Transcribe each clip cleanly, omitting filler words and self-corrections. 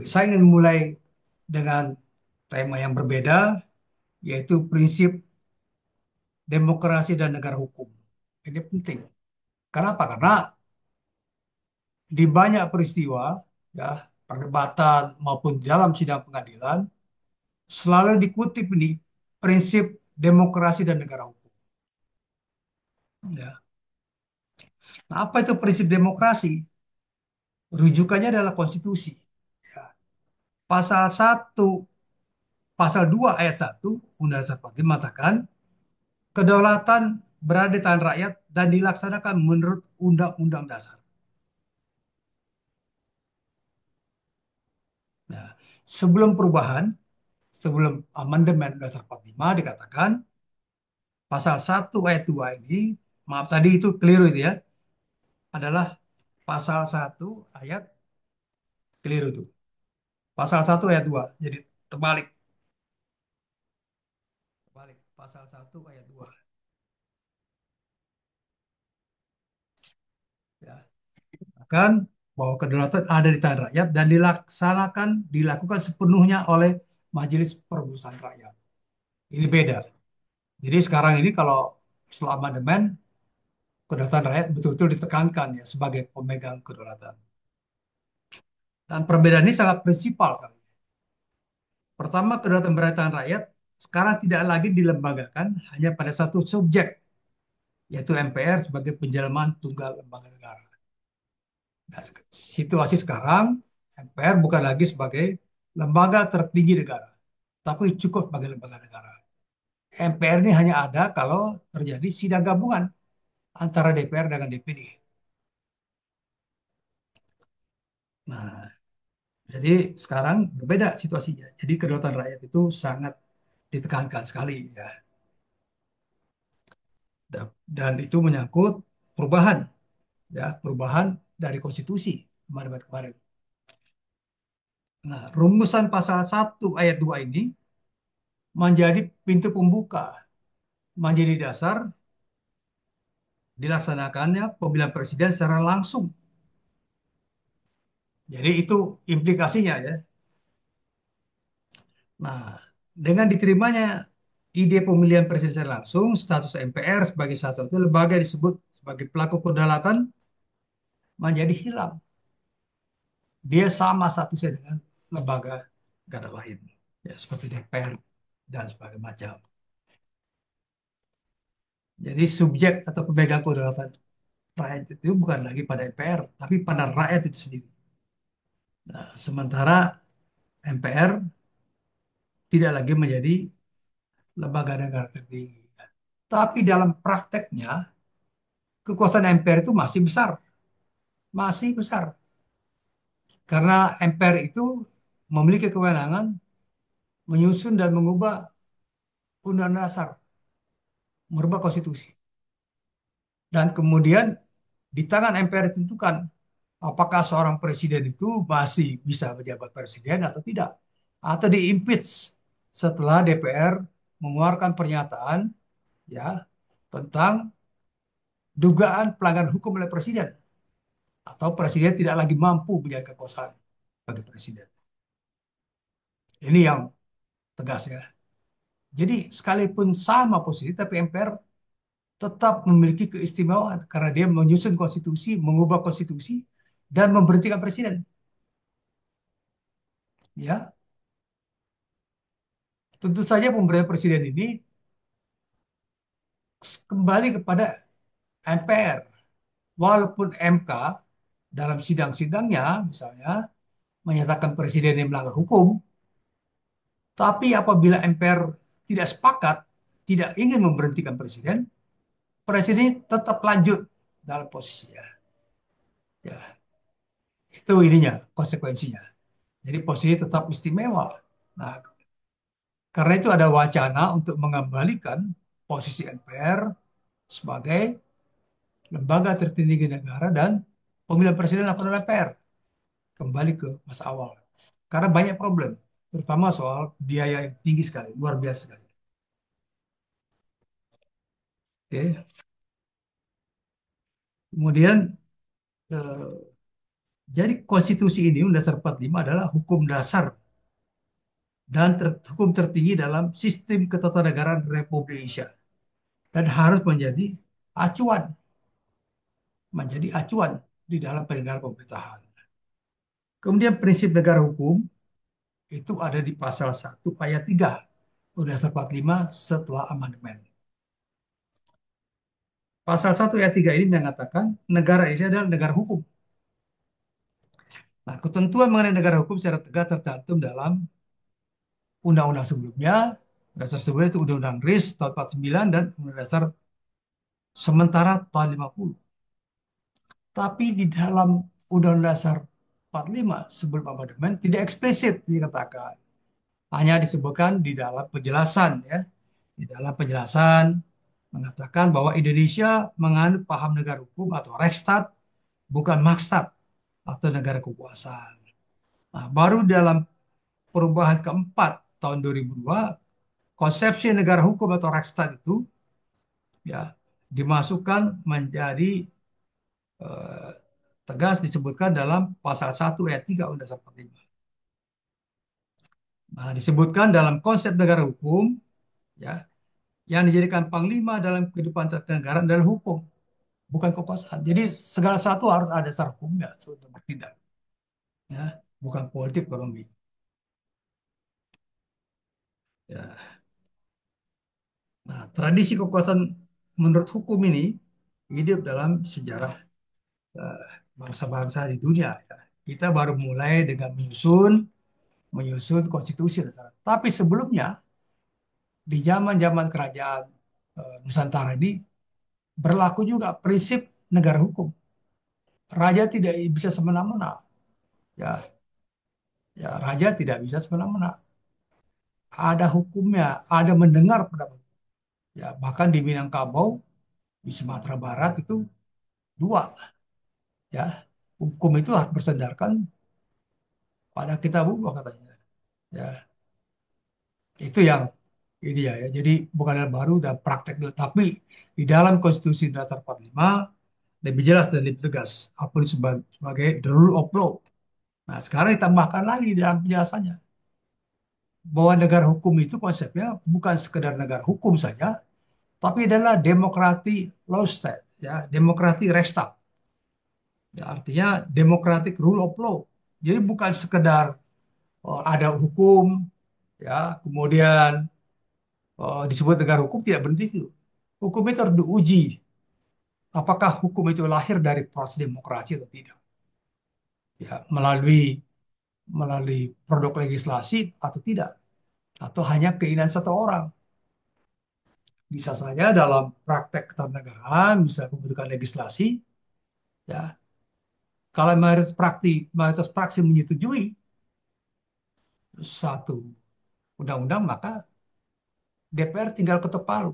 Saya ingin mulai dengan tema yang berbeda, yaitu prinsip demokrasi dan negara hukum. Ini penting. Kenapa? Karena di banyak peristiwa, ya, perdebatan maupun dalam sidang pengadilan, selalu dikutip ini prinsip demokrasi dan negara hukum. Ya. Nah, apa itu prinsip demokrasi? Rujukannya adalah konstitusi. Ya. Pasal satu, Pasal 2 ayat 1 Undang-Undang 45 mengatakan kedaulatan berada di tangan rakyat dan dilaksanakan menurut Undang-Undang Dasar. Nah, sebelum perubahan, sebelum amandemen Undang-Undang 45 dikatakan pasal satu ayat 2 ini, maaf tadi itu keliru itu ya, adalah pasal satu ayat keliru itu. Pasal satu ayat 2. Jadi terbalik, terbalik. Pasal satu ayat 2. Ya. Akan bahwa kedaulatan ada di tangan rakyat dan dilakukan sepenuhnya oleh Majelis Permusuhan Rakyat. Ini beda. Jadi sekarang ini kalau setelah amandemen, kedaulatan rakyat betul-betul ditekankan ya sebagai pemegang kedaulatan. Dan perbedaan ini sangat prinsipal. Pertama, kedaulatan berada rakyat sekarang tidak lagi dilembagakan hanya pada satu subjek, yaitu MPR sebagai penjelmaan tunggal lembaga negara. Nah, situasi sekarang, MPR bukan lagi sebagai lembaga tertinggi negara, tapi cukup sebagai lembaga negara. MPR ini hanya ada kalau terjadi sidang gabungan antara DPR dengan DPD. Nah, jadi sekarang berbeda situasinya. Jadi kedaulatan rakyat itu sangat ditekankan sekali ya. Dan itu menyangkut perubahan ya, perubahan dari konstitusi kemarin. Nah, rumusan pasal satu ayat 2 ini menjadi pintu pembuka, menjadi dasar dilaksanakannya pemilihan presiden secara langsung. Jadi itu implikasinya ya. Nah, dengan diterimanya ide pemilihan presiden secara langsung, status MPR sebagai salah satu lembaga disebut sebagai pelaku kedaulatan menjadi hilang. Dia sama statusnya dengan lembaga negara lain, ya seperti DPR dan sebagainya macam. Jadi subjek atau pemegang kedaulatan rakyat itu bukan lagi pada MPR, tapi pada rakyat itu sendiri. Nah, sementara MPR tidak lagi menjadi lembaga negara tertinggi. Tapi dalam prakteknya, kekuasaan MPR itu masih besar. Masih besar. Karena MPR itu memiliki kewenangan menyusun dan mengubah undang-undang dasar, merubah konstitusi. Dan kemudian di tangan MPR ditentukan apakah seorang presiden itu masih bisa menjabat presiden atau tidak. Atau diimpeach setelah DPR mengeluarkan pernyataan ya tentang dugaan pelanggaran hukum oleh presiden atau presiden tidak lagi mampu menjalankan kekuasaan sebagai presiden. Ini yang tegas ya. Jadi sekalipun sama posisi tapi MPR tetap memiliki keistimewaan karena dia menyusun konstitusi, mengubah konstitusi dan memberhentikan presiden. Ya, tentu saja pemberian presiden ini kembali kepada MPR. Walaupun MK dalam sidang-sidangnya misalnya menyatakan presiden yang melanggar hukum, tapi apabila MPR tidak sepakat, tidak ingin memberhentikan presiden, presiden tetap lanjut dalam posisinya. Ya, itu ininya, konsekuensinya. Jadi posisi tetap istimewa. Nah, karena itu ada wacana untuk mengembalikan posisi MPR sebagai lembaga tertinggi negara dan pemilihan presiden dilakukan oleh MPR kembali ke masa awal. Karena banyak problem, terutama soal biaya yang tinggi sekali, luar biasa sekali. Oke. Kemudian eh, Jadi konstitusi ini Undang Dasar 45 adalah hukum dasar dan hukum tertinggi dalam sistem ketatanegaraan Republik Indonesia dan harus menjadi acuan di dalam penyelenggaraan pemerintahan. Kemudian prinsip negara hukum itu ada di pasal 1 ayat 3 Undang-Undang 45 setelah amandemen. Pasal 1 ayat 3 ini mengatakan negara Indonesia adalah negara hukum. Nah, ketentuan mengenai negara hukum secara tegas tercantum dalam undang-undang sebelumnya. Dasar sebelumnya itu Undang-Undang RIS tahun 49 dan Undang Dasar sementara tahun 50. Tapi di dalam Undang-Undang Dasar 45 sebelum amandemen tidak eksplisit dikatakan. Hanya disebutkan di dalam penjelasan ya. Di dalam penjelasan mengatakan bahwa Indonesia menganut paham negara hukum atau Rechtsstaat bukan Maksat atau negara kekuasaan. Nah, baru dalam perubahan keempat tahun 2002 konsepsi negara hukum atau Rechtsstaat itu ya dimasukkan menjadi eh, tegas disebutkan dalam pasal 1 ayat 3 Undang-Undang 45. Nah, disebutkan dalam konsep negara hukum ya yang dijadikan panglima dalam kehidupan negara adalah hukum, bukan kekuasaan. Jadi segala sesuatu harus ada dasar hukumnya untuk bertindak, ya, bukan politik ekonomi. Ya. Nah, tradisi kekuasaan menurut hukum ini hidup dalam sejarah eh, bangsa-bangsa di dunia. Ya. Kita baru mulai dengan menyusun konstitusi negara. Tapi sebelumnya di zaman-zaman kerajaan Nusantara ini berlaku juga prinsip negara hukum. Raja tidak bisa semena-mena. Ya, ya raja tidak bisa semena-mena. Ada hukumnya, ada mendengar pendapat. Ya, bahkan di Minangkabau, di Sumatera Barat itu dua. Ya, hukum itu harus bersandarkan pada kita Allah katanya. Ya, itu yang ini ya. Jadi bukan hal baru dan praktek, tapi di dalam Konstitusi Dasar 45 lebih jelas dan lebih tegas apa itu sebagai the rule of law. Nah, sekarang ditambahkan lagi dalam penjelasannya bahwa negara hukum itu konsepnya bukan sekedar negara hukum saja, tapi adalah democratic law state, ya, democratic restat. Ya, artinya democratic rule of law. Jadi bukan sekedar ada hukum, ya, kemudian disebut negara hukum tidak berhenti itu. Hukum itu harus diuji. Apakah hukum itu lahir dari proses demokrasi atau tidak? Ya, melalui produk legislasi atau tidak? Atau hanya keinginan satu orang? Bisa saja dalam praktek ketatanegaraan, bisa pembentukan legislasi, ya. Kalau mayoritas praksi menyetujui satu undang-undang, maka DPR tinggal ketok palu.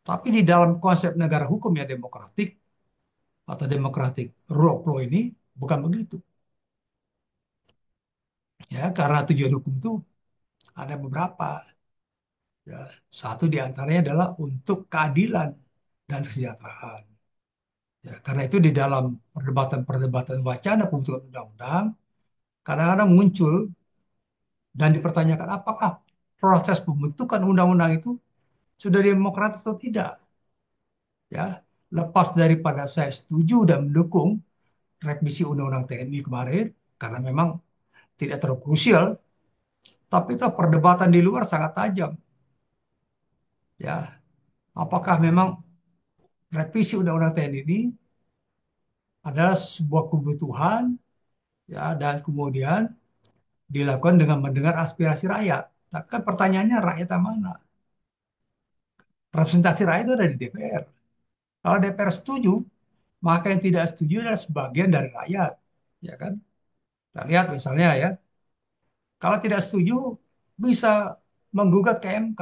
Tapi di dalam konsep negara hukum yang demokratik atau demokratik rule of law ini bukan begitu. Ya, karena tujuan hukum itu ada beberapa. Ya, satu di antaranya adalah untuk keadilan dan kesejahteraan. Ya, karena itu di dalam perdebatan-perdebatan wacana pembentukan undang-undang, kadang-kadang muncul dan dipertanyakan apakah proses pembentukan undang-undang itu sudah demokratis atau tidak. Ya, lepas daripada saya setuju dan mendukung revisi Undang-Undang TNI kemarin, karena memang tidak terlalu krusial, tapi itu perdebatan di luar sangat tajam. Ya, apakah memang revisi Undang-Undang TNI ini adalah sebuah kebutuhan, ya, dan kemudian dilakukan dengan mendengar aspirasi rakyat. Tapi kan pertanyaannya rakyat yang mana? Representasi rakyat itu ada di DPR. Kalau DPR setuju, maka yang tidak setuju adalah sebagian dari rakyat, ya kan? Kita lihat misalnya ya, kalau tidak setuju bisa menggugat ke MK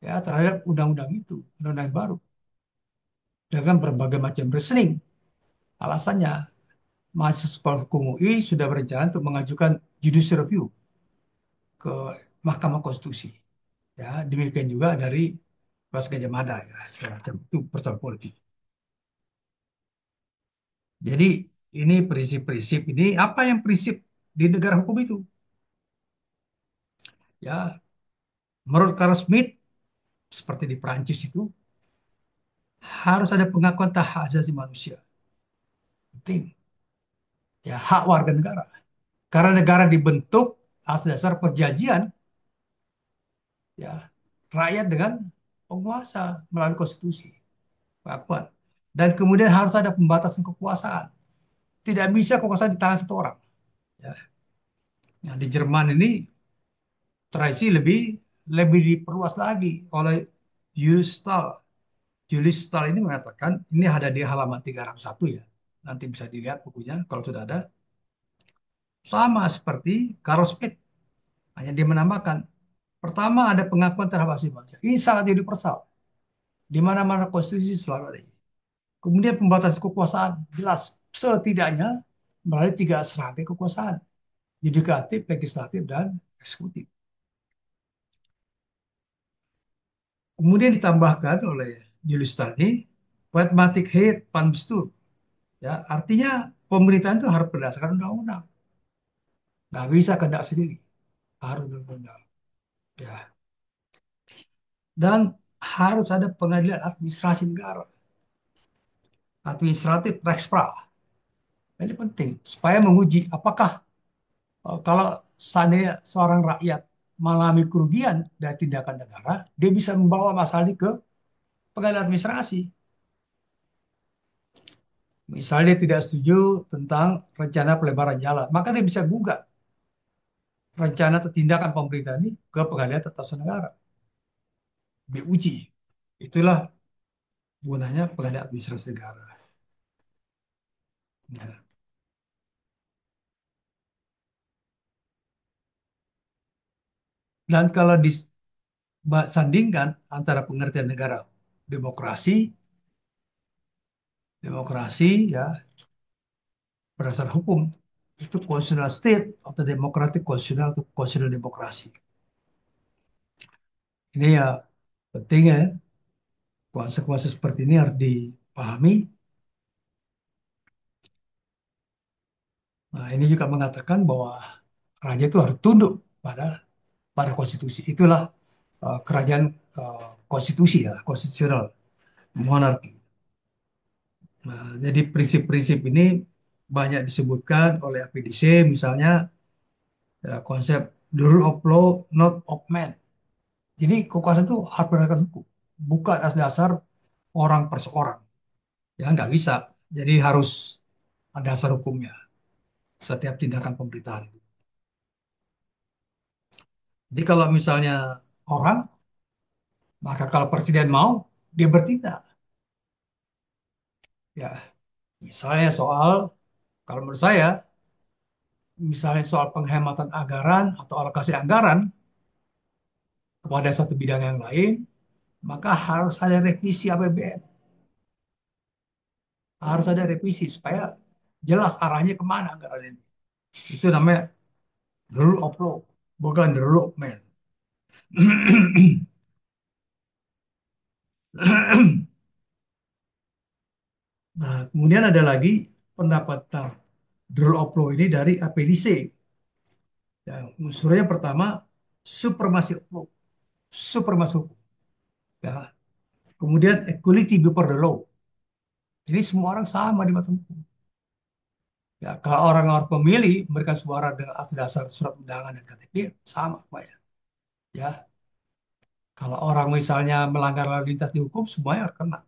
ya terhadap undang-undang itu, undang-undang baru dengan berbagai macam reasoning. Alasannya, mahasiswa hukum UI sudah berencana untuk mengajukan judicial review ke Mahkamah Konstitusi. Ya, demikian juga dari Mas Gajah Mada ya, segala macam itu persoalan politik. Jadi Ini prinsip-prinsip ini apa yang prinsip di negara hukum itu? Ya, menurut Carl Smith seperti di Prancis itu harus ada pengakuan hak asasi manusia. Penting. Ya, hak warga negara. Karena negara dibentuk atas dasar perjanjian ya rakyat dengan penguasa melalui konstitusi, pengakuan. Dan kemudian harus ada pembatasan kekuasaan. Tidak bisa kekuasaan di tangan satu orang. Ya. Nah, di Jerman ini tradisi lebih lebih diperluas lagi oleh Julius Stahl. Julius Stahl ini mengatakan, ini ada di halaman 301 ya. Nanti bisa dilihat bukunya kalau sudah ada. Sama seperti Carl Smith, hanya dia menambahkan. Pertama ada pengakuan terhadap asasi manusia. Ini sangat universal. Di mana-mana konstitusi selalu ada ini. Kemudian pembatasan kekuasaan jelas setidaknya melalui tiga serangkai kekuasaan, yudikatif, legislatif, dan eksekutif. Kemudian ditambahkan oleh Julius Stani, pragmatic hate panbestur. Ya, artinya pemerintahan itu harus berdasarkan undang-undang. Nggak bisa kehendak sendiri. Harus undang-undang. Ya. Dan harus ada pengadilan administrasi negara. Administratif Rekspra. Ini penting. Supaya menguji apakah kalau seandainya seorang rakyat mengalami kerugian dari tindakan negara, dia bisa membawa masalah ini ke pengadilan administrasi. Misalnya dia tidak setuju tentang rencana pelebaran jalan, maka dia bisa gugat rencana atau tindakan pemerintah ini ke pengadilan tata usaha negara, diuji. Itulah gunanya pengadilan administrasi negara. Ya. Dan kalau disandingkan antara pengertian negara demokrasi, demokrasi ya berdasar hukum itu constitutional state atau demokratik konstitusional atau konstitusional demokrasi. Ini ya pentingnya ya, konsekuensi seperti ini harus dipahami. Nah, ini juga mengatakan bahwa raja itu harus tunduk pada pada konstitusi. Itulah kerajaan konstitusi ya, konstitusional, monarki. Nah, jadi prinsip-prinsip ini banyak disebutkan oleh APDC, misalnya ya, konsep the rule of law, not of man. Jadi kekuasaan itu harus berdasarkan hukum, bukan atas dasar orang per seorang. Ya nggak bisa. Jadi harus ada dasar hukumnya setiap tindakan pemerintahan itu. Jadi kalau misalnya orang, maka kalau presiden mau, dia bertindak. Ya, misalnya soal, kalau menurut saya, misalnya soal penghematan anggaran atau alokasi anggaran kepada satu bidang yang lain, maka harus ada revisi APBN. Harus ada revisi supaya jelas arahnya kemana anggaran ini. Itu namanya the rule of law, bukan the rule of man. Nah, kemudian ada lagi pendapat the rule of law ini dari APDC. Ya, unsurnya pertama, supremasi law, supremasi hukum. Ya. Kemudian equality before the law. Jadi semua orang sama di mata hukum. Ya, kalau orang harus memilih memberikan suara dengan atas dasar surat undangan dan KTP sama semuanya. Ya, kalau orang misalnya melanggar lalu lintas di hukum semuanya harus kena.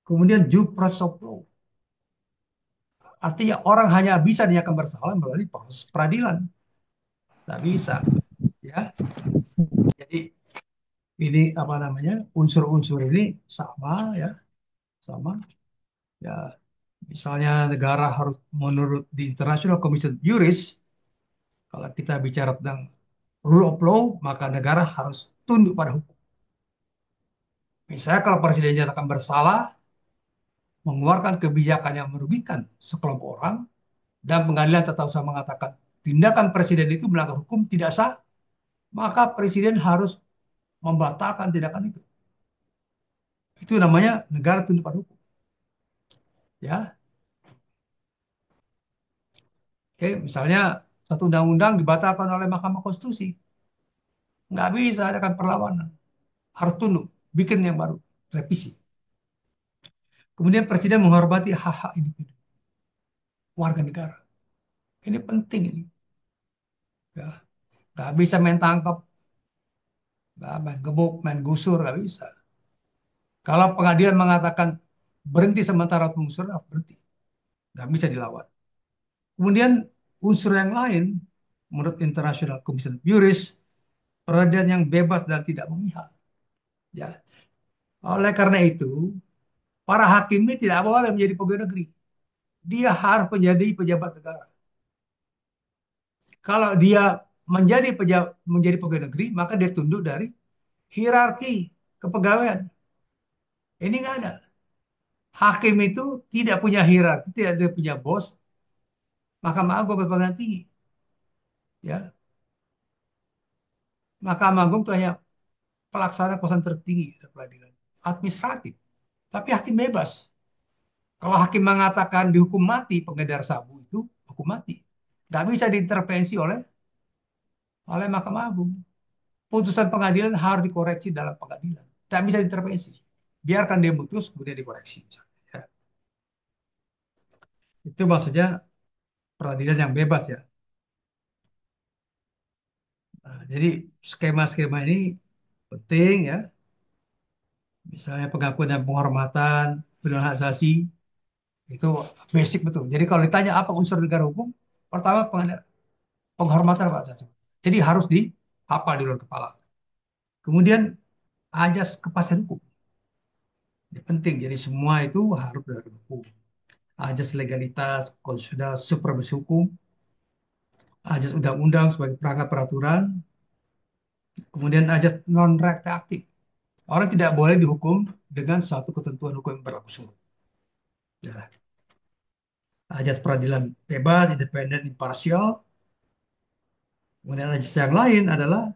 Kemudian due process of law. Artinya orang hanya bisa dinyatakan bersalah melalui proses peradilan. Tidak bisa. Ya, jadi ini apa namanya unsur-unsur ini sama ya, sama. Ya, misalnya negara harus menurut di International Commission of Jurists, kalau kita bicara tentang rule of law, maka negara harus tunduk pada hukum. Misalnya kalau presiden dinyatakan bersalah, mengeluarkan kebijakan yang merugikan sekelompok orang, dan pengadilan tata usaha mengatakan tindakan presiden itu melanggar hukum tidak sah, maka presiden harus membatalkan tindakan itu. Itu namanya negara tunduk pada hukum. Ya, Oke, misalnya satu undang-undang dibatalkan oleh Mahkamah Konstitusi, nggak bisa adakan perlawanan, harus tunduk, bikin yang baru, revisi. Kemudian presiden menghormati hak-hak individu, warga negara. Ini penting ini, ya. Nggak bisa main tangkap, nggak main gebuk, main gusur, nggak bisa. Kalau pengadilan mengatakan berhenti sementara penggusuran, berhenti, nggak bisa dilawan. Kemudian unsur yang lain, menurut International Commission of Jurists, peradilan yang bebas dan tidak memihak. Ya, oleh karena itu, para hakim ini tidak boleh menjadi pegawai negeri. Dia harus menjadi pejabat negara. Kalau dia menjadi pegawai negeri, maka dia tunduk dari hierarki kepegawaian. Ini nggak ada. Hakim itu tidak punya hierarki, tidak dia punya bos. Mahkamah Agung kepegawaian tinggi, ya. Mahkamah Agung itu hanya pelaksana kekuasaan tertinggi dari peradilan administratif. Tapi hakim bebas. Kalau hakim mengatakan dihukum mati pengedar sabu itu hukum mati. Nggak bisa diintervensi oleh Mahkamah Agung. Putusan pengadilan harus dikoreksi dalam pengadilan. Nggak bisa diintervensi. Biarkan dia putus, kemudian dikoreksi. Ya. Itu maksudnya peradilan yang bebas ya. Nah, jadi skema-skema ini penting ya. Misalnya pengakuan dan penghormatan, perlindungan hak asasi, itu basic betul. Jadi kalau ditanya apa unsur negara hukum, pertama penghormatan hak asasi. Jadi harus dihafal di luar kepala. Kemudian ajas kepastian hukum. Ini penting. Jadi semua itu harus berdasarkan hukum. Ajas legalitas, konstitusional, supremasi hukum, ajas undang-undang sebagai perangkat peraturan, kemudian ajas non retroaktif. Orang tidak boleh dihukum dengan suatu ketentuan hukum yang berlaku surut. Ya. Ajas peradilan bebas, independen, imparsial. Kemudian ajas yang lain adalah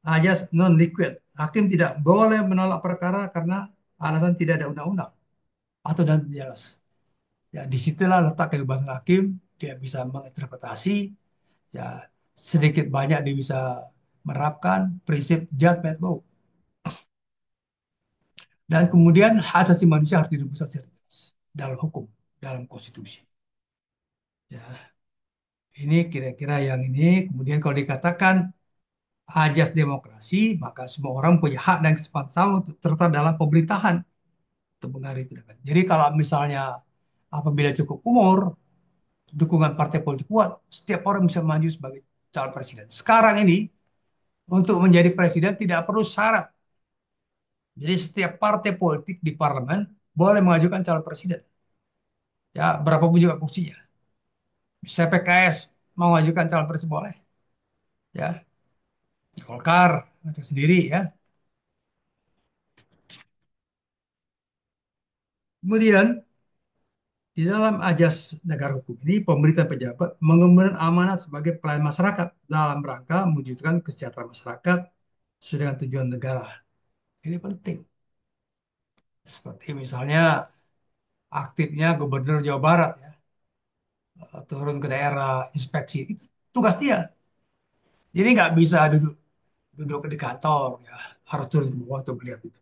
ajas non liquid. Hakim tidak boleh menolak perkara karena alasan tidak ada undang-undang atau dan jelas. Ya, disitulah letak kebebasan hakim. Dia bisa menginterpretasi, ya sedikit banyak dia bisa menerapkan prinsip judgment law. Dan kemudian hak asasi manusia harus dirumuskan secara jelas dalam hukum, dalam konstitusi. Ya, ini kira-kira yang ini. Kemudian kalau dikatakan ajas demokrasi, maka semua orang punya hak dan kesempatan sama untuk terlibat dalam pemerintahan untuk mengaruhi tindakan. Jadi kalau misalnya apabila cukup umur, dukungan partai politik kuat, setiap orang bisa maju sebagai calon presiden. Sekarang ini untuk menjadi presiden tidak perlu syarat. Jadi setiap partai politik di parlemen boleh mengajukan calon presiden. Ya, berapapun juga kursinya. Misalnya PKS mau mengajukan calon presiden boleh. Ya, Golkar untuk sendiri ya. Kemudian di dalam ajas negara hukum ini, pemerintah pejabat mengemban amanat sebagai pelayan masyarakat dalam rangka mewujudkan kesejahteraan masyarakat sesuai dengan tujuan negara. Ini penting. Seperti misalnya aktifnya Gubernur Jawa Barat ya, turun ke daerah inspeksi itu tugas dia. Jadi nggak bisa duduk duduk di kantor ya, harus turun ke bawah untuk melihat itu.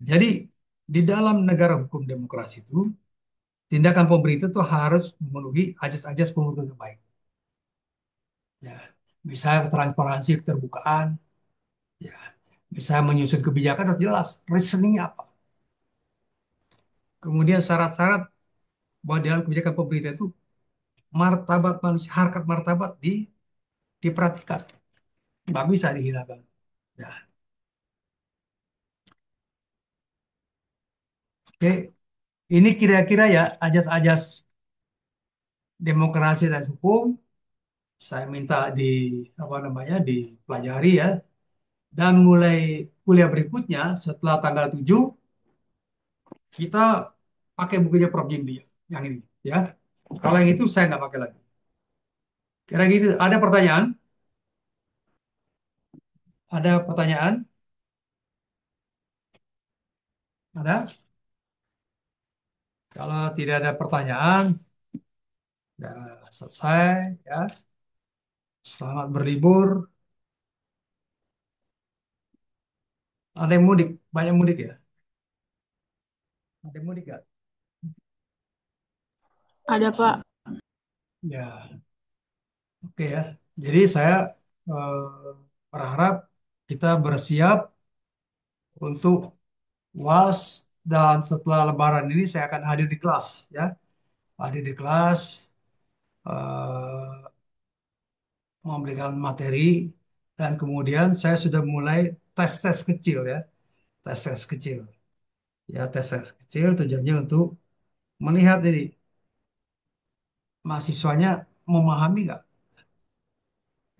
Jadi di dalam negara hukum demokrasi itu tindakan pemerintah itu harus memenuhi ajas-ajas pemerintahan yang baik. Ya, misalnya transparansi, keterbukaan, ya, misalnya menyusun kebijakan harus jelas, reasoningnya apa. Kemudian syarat-syarat bahwa dalam kebijakan pemerintah itu martabat manusia, harkat martabat diperhatikan, nggak bisa dihilangkan. Ya, oke, ini kira-kira ya ajas-ajas demokrasi dan hukum. Saya minta apa namanya dipelajari ya. Dan mulai kuliah berikutnya setelah tanggal 7 kita pakai bukunya Prof. Jimli yang ini ya. Kalau yang itu saya nggak pakai lagi. Kira gitu. Ada pertanyaan? Ada pertanyaan? Ada? Kalau tidak ada pertanyaan, Ya, selesai ya. Selamat berlibur. Ada yang mudik, banyak mudik ya. Ada yang mudik ya. Ada, Pak. Ya, oke ya. Jadi saya eh, berharap kita bersiap untuk UAS dan setelah Lebaran ini saya akan hadir di kelas ya. Hadir di kelas eh, memberikan materi dan kemudian saya sudah mulai tes-tes kecil ya. Tes-tes kecil. Ya, tes-tes kecil tujuannya untuk melihat ini mahasiswanya memahami nggak,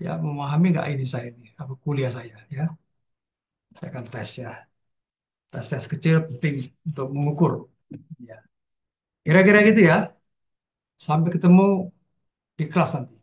ya memahami nggak ini saya ini apa kuliah saya ya. Saya akan tes ya. Tes-tes kecil penting untuk mengukur. Ya. Kira-kira gitu ya. Sampai ketemu di kelas nanti.